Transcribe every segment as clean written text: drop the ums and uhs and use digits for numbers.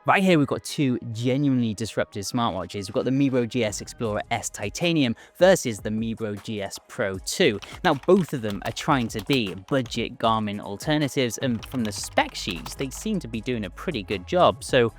Right here, we've got two genuinely disruptive smartwatches. We've got the Mibro GS Explorer S Titanium versus the Mibro GS Pro 2. Now, both of them are trying to be budget Garmin alternatives, and from the spec sheets, they seem to be doing a pretty good job. So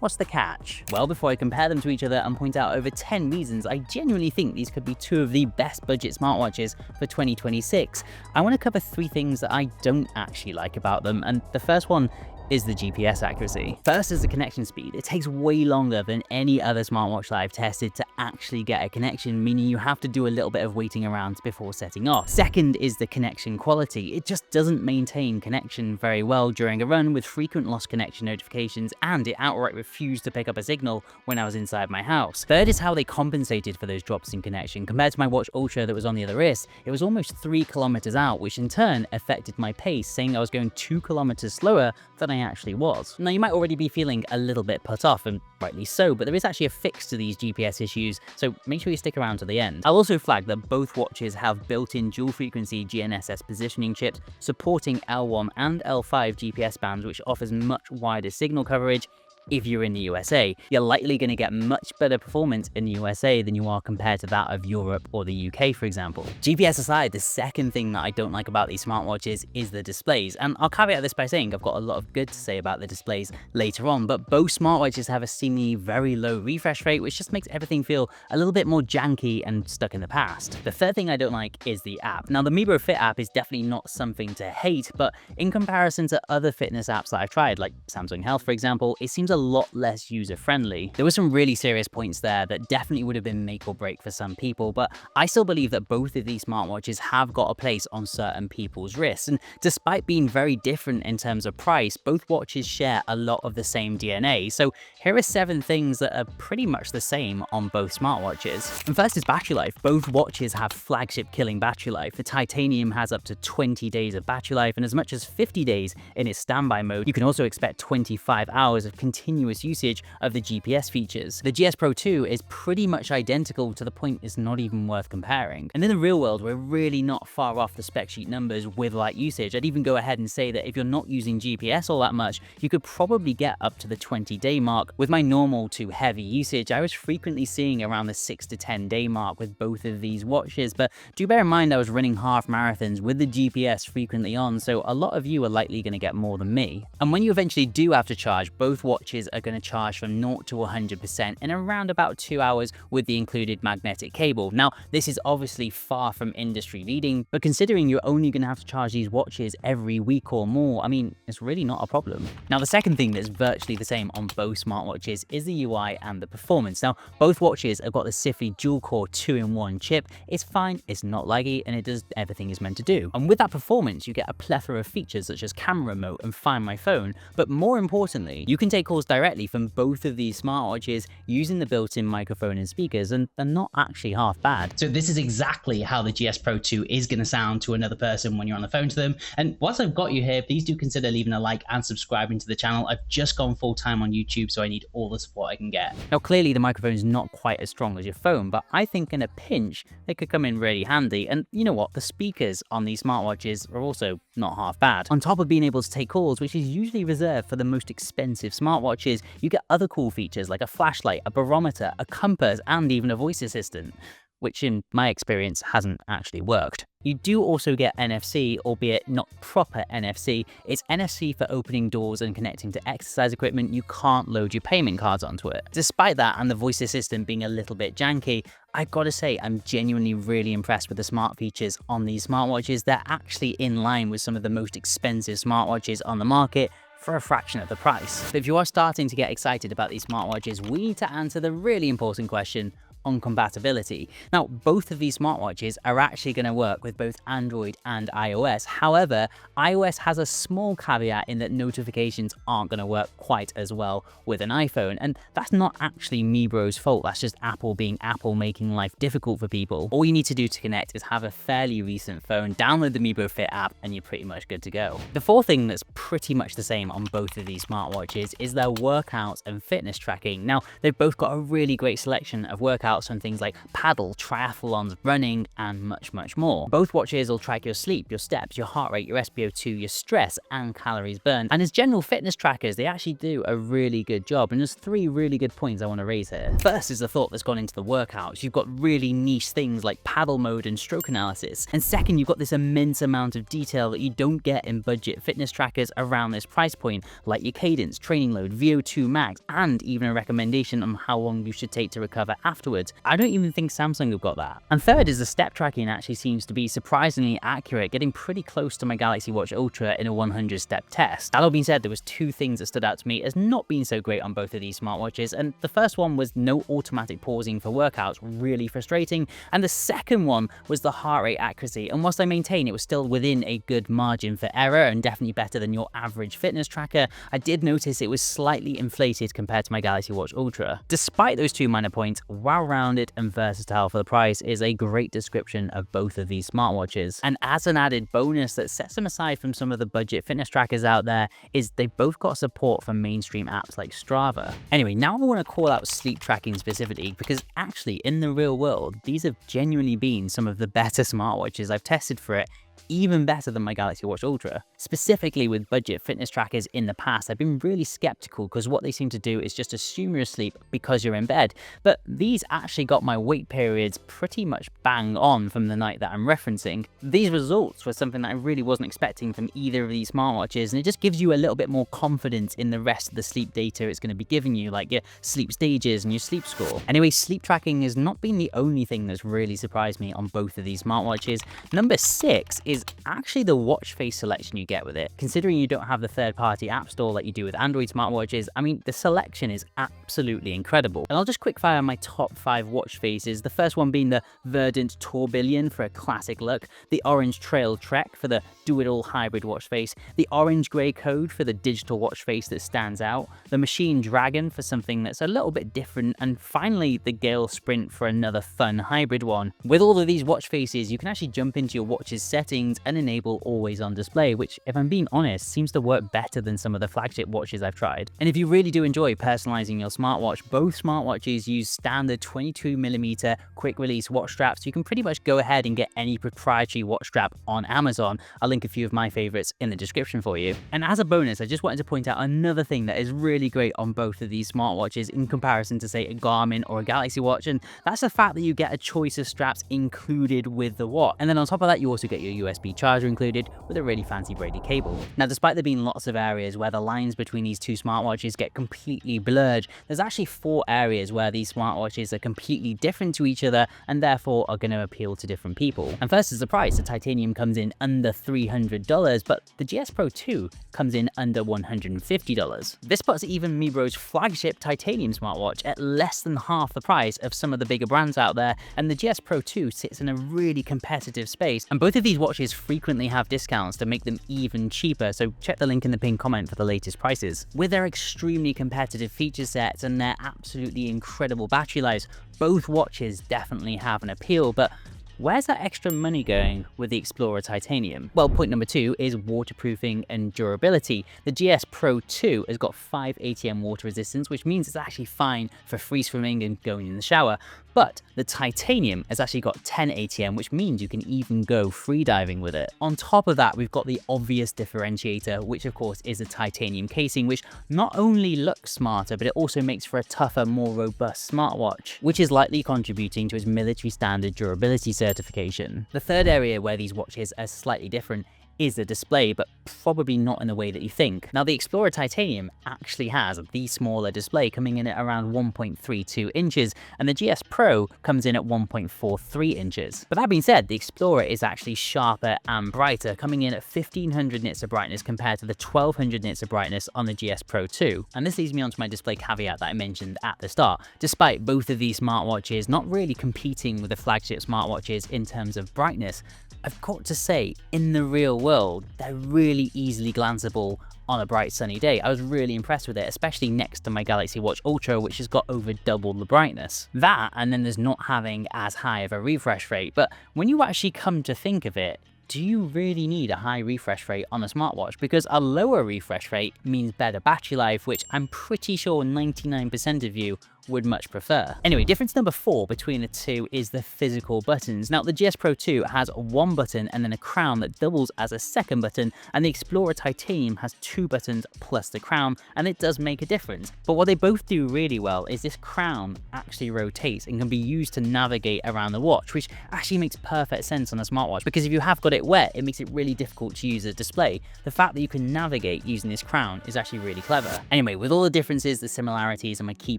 what's the catch? Well, before I compare them to each other and point out over 10 reasons I genuinely think these could be two of the best budget smartwatches for 2026, I want to cover three things that I don't actually like about them, and the first one is the GPS accuracy. First is the connection speed. It takes way longer than any other smartwatch that I've tested to actually get a connection, meaning you have to do a little bit of waiting around before setting off. Second is the connection quality. It just doesn't maintain connection very well during a run, with frequent lost connection notifications, and it outright refused to pick up a signal when I was inside my house. Third is how they compensated for those drops in connection. Compared to my Watch Ultra that was on the other wrist, it was almost 3 kilometers out, which in turn affected my pace, saying I was going 2 kilometers slower than I actually was. Now, you might already be feeling a little bit put off, and rightly so, but there is actually a fix to these GPS issues, so make sure you stick around to the end. I'll also flag that both watches have built-in dual-frequency GNSS positioning chips supporting L1 and L5 GPS bands, which offers much wider signal coverage. If you're in the USA, you're likely going to get much better performance in the USA than you are compared to that of Europe or the UK, for example. GPS aside, the second thing that I don't like about these smartwatches is the displays, and I'll caveat this by saying I've got a lot of good to say about the displays later on, but both smartwatches have a seemingly very low refresh rate, which just makes everything feel a little bit more janky and stuck in the past. The third thing I don't like is the app. Now, the Mibro Fit App is definitely not something to hate, but in comparison to other fitness apps that I've tried, like Samsung Health, for example, it seems a lot less user-friendly. There were some really serious points there that definitely would have been make or break for some people, but I still believe that both of these smartwatches have got a place on certain people's wrists, and despite being very different in terms of price, both watches share a lot of the same DNA. So here are 7 things that are pretty much the same on both smartwatches. And first is battery life. Both watches have flagship killing battery life. The Titanium has up to 20 days of battery life and as much as 50 days in its standby mode. You can also expect 25 hours of continuous usage of the GPS features. The GS Pro 2 is pretty much identical to the point it's not even worth comparing. And in the real world, we're really not far off the spec sheet numbers with light usage. I'd even go ahead and say that if you're not using GPS all that much, you could probably get up to the 20-day mark. With my normal to heavy usage, I was frequently seeing around the 6 to 10 day mark with both of these watches, but do bear in mind I was running half marathons with the GPS frequently on, so a lot of you are likely going to get more than me. And when you eventually do have to charge, both watches are going to charge from 0 to 100% in around about 2 hours with the included magnetic cable. Now, this is obviously far from industry leading, but considering you're only going to have to charge these watches every week or more, I mean, it's really not a problem. Now, the second thing that's virtually the same on both smartwatches is the UI and the performance. Now, both watches have got the Sifly dual-core 2-in-1 chip. It's fine, it's not laggy, and it does everything it's meant to do. And with that performance, you get a plethora of features such as camera remote and Find My Phone, but more importantly, you can take calls directly from both of these smartwatches using the built-in microphone and speakers, and they're not actually half bad. So this is exactly how the GS Pro 2 is going to sound to another person when you're on the phone to them. And whilst I've got you here, please do consider leaving a like and subscribing to the channel. I've just gone full-time on YouTube, so I need all the support I can get. Now, clearly the microphone is not quite as strong as your phone, but I think in a pinch, they could come in really handy. And you know what? The speakers on these smartwatches are also not half bad. On top of being able to take calls, which is usually reserved for the most expensive smartwatches, you get other cool features like a flashlight, a barometer, a compass, and even a voice assistant, which in my experience hasn't actually worked. You do also get NFC, albeit not proper NFC. It's NFC for opening doors and connecting to exercise equipment. You can't load your payment cards onto it. Despite that and the voice assistant being a little bit janky, I gotta say I'm genuinely really impressed with the smart features on these smartwatches. They're actually in line with some of the most expensive smartwatches on the market for a fraction of the price. But if you are starting to get excited about these smartwatches, we need to answer the really important question on compatibility. Now, both of these smartwatches are actually going to work with both Android and iOS. However, iOS has a small caveat in that notifications aren't going to work quite as well with an iPhone, and that's not actually Mibro's fault. That's just Apple being Apple, making life difficult for people. All you need to do to connect is have a fairly recent phone, download the Mibro Fit app, and you're pretty much good to go. The fourth thing that's pretty much the same on both of these smartwatches is their workouts and fitness tracking. Now, they've both got a really great selection of workouts workouts on things like paddle, triathlons, running, and much more. Both watches will track your sleep, your steps, your heart rate, your SpO2, your stress, and calories burned. And as general fitness trackers, they actually do a really good job. And there's 3 really good points I want to raise here. First is the thought that's gone into the workouts. You've got really niche things like paddle mode and stroke analysis. And second, you've got this immense amount of detail that you don't get in budget fitness trackers around this price point, like your cadence, training load, VO2 max, and even a recommendation on how long you should take to recover afterwards. I don't even think Samsung have got that. And third is the step tracking actually seems to be surprisingly accurate, getting pretty close to my Galaxy Watch Ultra in a 100-step test. That all being said, there was 2 things that stood out to me as not being so great on both of these smartwatches, and the first one was no automatic pausing for workouts, really frustrating, and the second one was the heart rate accuracy. And whilst I maintain it was still within a good margin for error and definitely better than your average fitness tracker, I did notice it was slightly inflated compared to my Galaxy Watch Ultra. Despite those 2 minor points, well-rounded and versatile for the price is a great description of both of these smartwatches. And as an added bonus that sets them aside from some of the budget fitness trackers out there is they've both got support for mainstream apps like Strava. Anyway, now I want to call out sleep tracking specifically because actually in the real world, these have genuinely been some of the better smartwatches I've tested for it, even better than my Galaxy Watch Ultra. Specifically with budget fitness trackers in the past, I've been really skeptical because what they seem to do is just assume you're asleep because you're in bed. But these actually got my wake periods pretty much bang on from the night that I'm referencing. These results were something that I really wasn't expecting from either of these smartwatches, and it just gives you a little bit more confidence in the rest of the sleep data it's going to be giving you, like your sleep stages and your sleep score. Anyway, sleep tracking has not been the only thing that's really surprised me on both of these smartwatches. Number 6 is actually the watch face selection you get with it. Considering you don't have the third-party app store like you do with Android smartwatches, I mean, the selection is absolutely incredible. And I'll just quickfire my top 5 watch faces, the first one being the Verdant Tourbillon for a classic look, the Orange Trail Trek for the do-it-all hybrid watch face, the Orange Grey Code for the digital watch face that stands out, the Machine Dragon for something that's a little bit different, and finally the Gale Sprint for another fun hybrid one. With all of these watch faces, you can actually jump into your watch's settings and enable always on display, which if I'm being honest seems to work better than some of the flagship watches I've tried. And if you really do enjoy personalizing your smartwatch, both smartwatches use standard 22mm quick release watch straps. You can pretty much go ahead and get any proprietary watch strap on Amazon. I'll link a few of my favorites in the description for you. And as a bonus, I just wanted to point out another thing that is really great on both of these smartwatches in comparison to say a Garmin or a Galaxy Watch, and that's the fact that you get a choice of straps included with the watch. And then on top of that, you also get your USB charger included with a really fancy braided cable. Now, despite there being lots of areas where the lines between these 2 smartwatches get completely blurred, there's actually 4 areas where these smartwatches are completely different to each other and therefore are going to appeal to different people. And first is the price. The titanium comes in under $300, but the GS Pro 2 comes in under $150. This puts even Mibro's flagship titanium smartwatch at less than half the price of some of the bigger brands out there, and the GS Pro 2 sits in a really competitive space. And both of these watches frequently have discounts to make them even cheaper, so check the link in the pinned comment for the latest prices. With their extremely competitive feature sets and their absolutely incredible battery lives, both watches definitely have an appeal, but where's that extra money going with the Explorer Titanium? Well, point number 2 is waterproofing and durability. The GS Pro 2 has got 5 ATM water resistance, which means it's actually fine for free swimming and going in the shower. But the Titanium has actually got 10 ATM, which means you can even go free diving with it. On top of that, we've got the obvious differentiator, which of course is a titanium casing, which not only looks smarter, but it also makes for a tougher, more robust smartwatch, which is likely contributing to its military standard durability certification. The third area where these watches are slightly different is the display, but probably not in the way that you think. Now, the Explorer Titanium actually has the smaller display, coming in at around 1.32 inches, and the GS Pro comes in at 1.43 inches. But that being said, the Explorer is actually sharper and brighter, coming in at 1500 nits of brightness compared to the 1200 nits of brightness on the GS Pro 2. And this leads me on to my display caveat that I mentioned at the start. Despite both of these smartwatches not really competing with the flagship smartwatches in terms of brightness, I've got to say, in the real world, they're really easily glanceable on a bright sunny day. I was really impressed with it, especially next to my Galaxy Watch Ultra, which has got over double the brightness. That, and then there's not having as high of a refresh rate. But when you actually come to think of it, do you really need a high refresh rate on a smartwatch? Because a lower refresh rate means better battery life, which I'm pretty sure 99% of you would much prefer. Anyway, difference number 4 between the two is the physical buttons. Now, the GS Pro 2 has one button and then a crown that doubles as a second button, and the Explorer Titanium has 2 buttons plus the crown, and it does make a difference. But what they both do really well is this crown actually rotates and can be used to navigate around the watch, which actually makes perfect sense on a smartwatch, because if you have got it wet, it makes it really difficult to use a display. The fact that you can navigate using this crown is actually really clever. Anyway, with all the differences, the similarities, and my key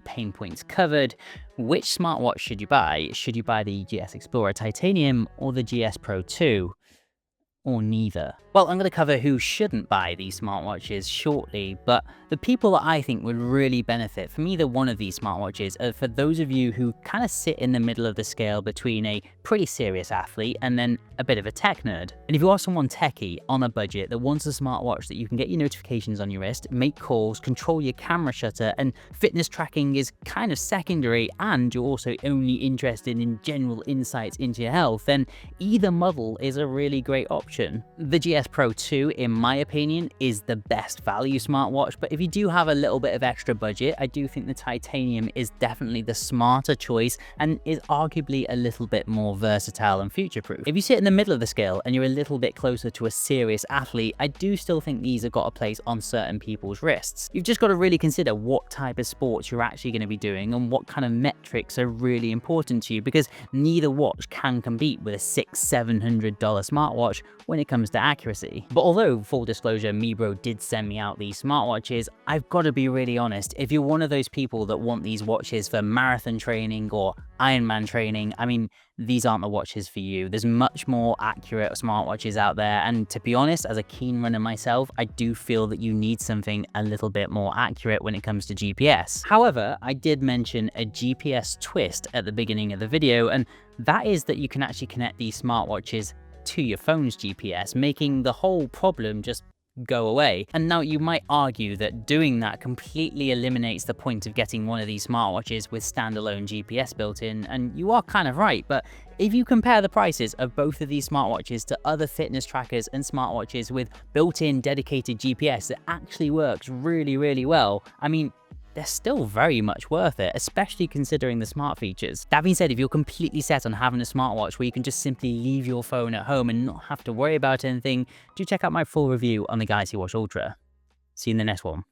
pain points covered, which smartwatch should you buy? Should you buy the GS Explorer Titanium or the GS Pro 2? Or neither? Well, I'm going to cover who shouldn't buy these smartwatches shortly, but the people that I think would really benefit from either one of these smartwatches are for those of you who kind of sit in the middle of the scale between a pretty serious athlete and then a bit of a tech nerd. And if you are someone techie on a budget that wants a smartwatch that you can get your notifications on your wrist, make calls, control your camera shutter, and fitness tracking is kind of secondary, and you're also only interested in general insights into your health, then either model is a really great option. The GS Pro 2, in my opinion, is the best value smartwatch, but if you do have a little bit of extra budget, I do think the Titanium is definitely the smarter choice and is arguably a little bit more versatile and future-proof. If you sit in the middle of the scale and you're a little bit closer to a serious athlete, I do still think these have got a place on certain people's wrists. You've just got to really consider what type of sports you're actually going to be doing and what kind of metrics are really important to you, because neither watch can compete with a $600–700 smartwatch when it comes to accuracy. But although, full disclosure, Mibro did send me out these smartwatches, I've got to be really honest, if you're one of those people that want these watches for marathon training or Ironman training, I mean, these aren't the watches for you. There's much more accurate smartwatches out there, and to be honest, as a keen runner myself, I do feel that you need something a little bit more accurate when it comes to GPS. However, I did mention a GPS twist at the beginning of the video, and that is that you can actually connect these smartwatches to your phone's GPS, making the whole problem just go away. And now you might argue that doing that completely eliminates the point of getting one of these smartwatches with standalone GPS built in, and you are kind of right, but if you compare the prices of both of these smartwatches to other fitness trackers and smartwatches with built-in dedicated GPS that actually works really, really well, I mean, they're still very much worth it, especially considering the smart features. That being said, if you're completely set on having a smartwatch where you can just simply leave your phone at home and not have to worry about anything, do check out my full review on the Galaxy Watch Ultra. See you in the next one.